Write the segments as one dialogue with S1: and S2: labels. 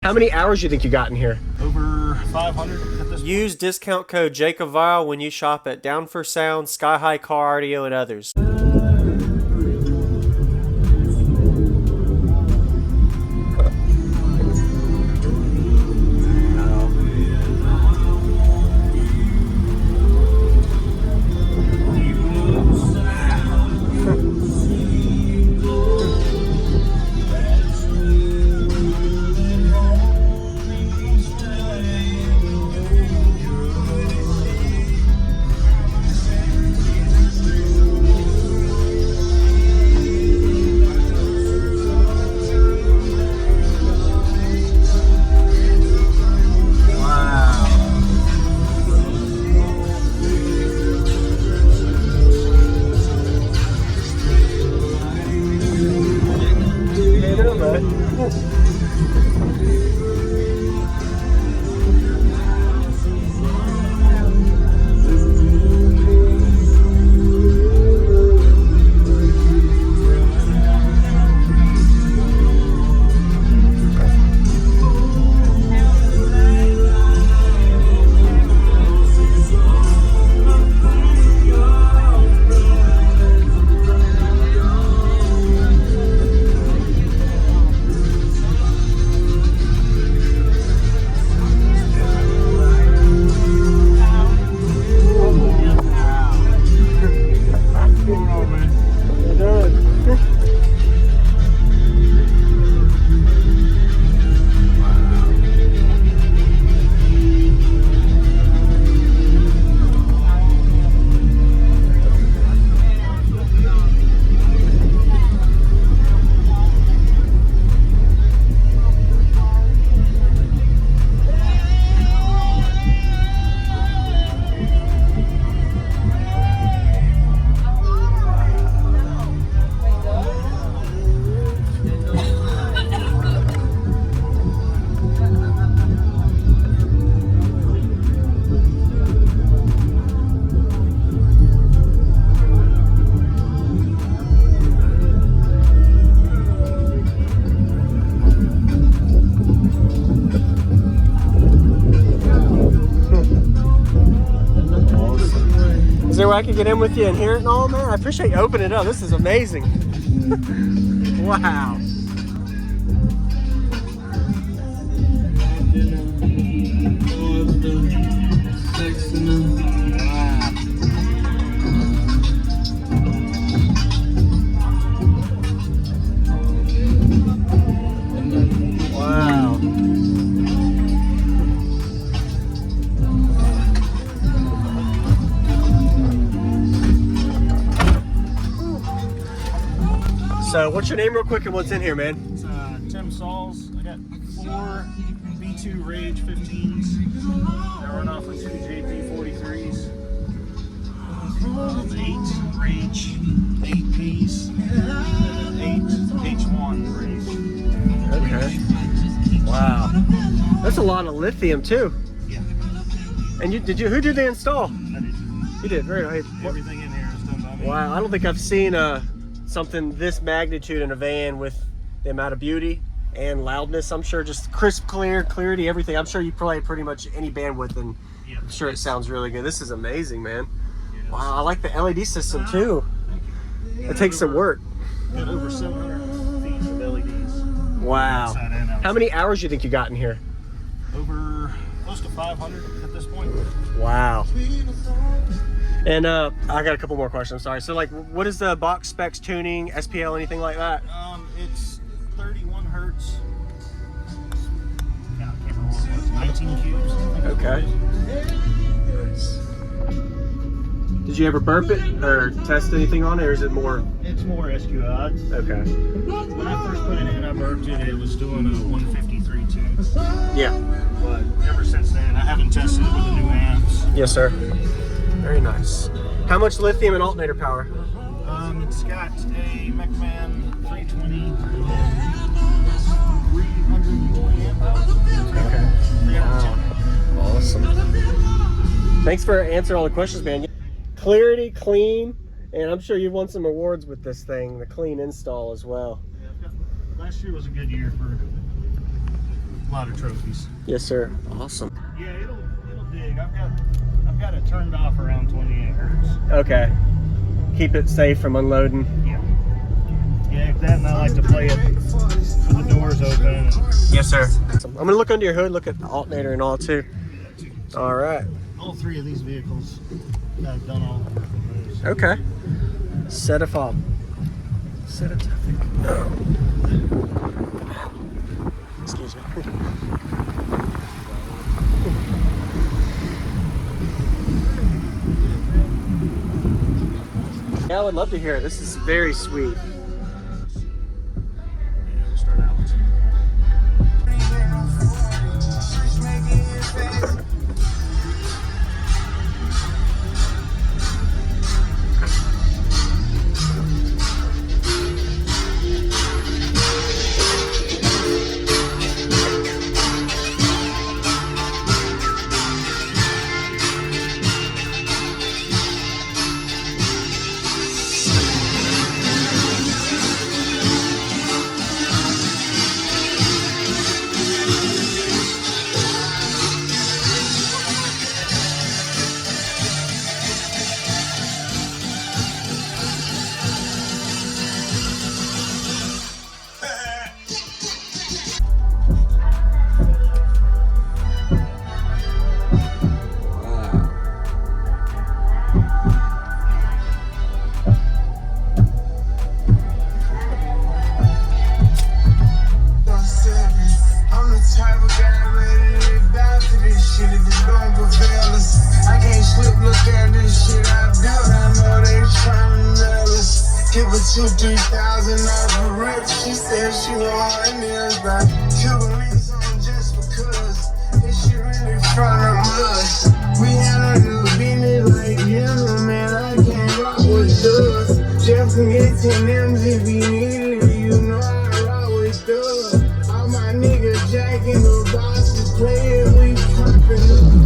S1: How many hours do you think you got in here?
S2: Over 500 at this point.
S1: Use discount code JacobViral when you shop at Down for Sound, SkyHigh Car Audio, and others. Is there a way I can get in with you and hear it and all, man? I appreciate you opening it up. This is amazing. Wow. Wow. So, what's your name real quick and what's in here, man?
S2: It's Tim Sauls. I got 4 B2 Rage 15s. They run off with 2 JP43s. 8 Rage 8Ps. And 8 H1 Rage.
S1: Okay. Wow. That's a lot of lithium too.
S2: Yeah.
S1: And who did they install?
S2: I did.
S1: You did, very nice.
S2: Everything in here is done by me.
S1: Wow, I don't think I've seen something this magnitude in a van with the amount of beauty and loudness. I'm sure just crisp, clarity, everything. I'm sure you play pretty much any bandwidth and
S2: Yeah.
S1: I'm sure it sounds really good. This is amazing, man.
S2: Yes.
S1: Wow, I like the LED system too. It takes some work.
S2: Got over 700 feet of LEDs.
S1: Wow.
S2: Inside and outside.
S1: How many hours do you think you got in here?
S2: Over close to 500 at this point.
S1: Wow. And I got a couple more questions, sorry. So like, what is the box specs, tuning, SPL, anything like that?
S2: It's 31 hertz. I can't remember what it was, 19 cubes. I think
S1: Okay. Nice. Did you ever burp it or test anything on it, or is it more?
S2: It's more SQI.
S1: Okay.
S2: When I first put it in, I burped it. It was doing a 153 tune.
S1: Yeah.
S2: But ever since then, I haven't tested it with the new amps.
S1: Yes, sir. Very nice. How much lithium and alternator power?
S2: It's got a McMahon 320, 340 amp hours.
S1: Okay.
S2: 310.
S1: Wow. Awesome. Thanks for answering all the questions, man. Clarity, clean, and I'm sure you've won some awards with this thing, the clean install as well.
S2: Yeah, last year was a good year for lot of trophies.
S1: Yes, sir. Awesome.
S2: Yeah, it'll dig. I've got it turned off around 28 hertz.
S1: Okay. Keep it safe from unloading.
S2: Yeah. Yeah, that, and I like to play it with the doors open.
S1: Yes, sir. I'm gonna look under your hood, look at the alternator and all too. All right.
S2: All three of these vehicles, I've done all the work on those.
S1: Okay. Set a fob. Set a traffic. Excuse me. Yeah, I would love to hear it. This is very sweet.
S2: Yeah, we'll start out.
S3: Give her 2,000-3,000 off a rip. She said she want her nails back. Cuban links on just because this shit really from the mud. We had a new business like yellow, man. I can't rock with dubs. Jeff can get 10 M's if he needed it. You know I rock with dubs. All my niggas jacking the bosses playing. We pumping up.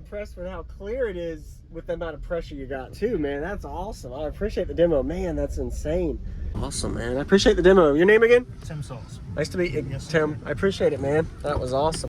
S1: impressed with how clear it is with the amount of pressure you got too, man. That's awesome. I appreciate the demo. Man, that's insane. Awesome, man. I appreciate the demo. Your name again?
S2: Tim Sauls.
S1: Nice to meet you,
S2: Yes,
S1: Tim.
S2: sir.
S1: I appreciate it, man. That was awesome.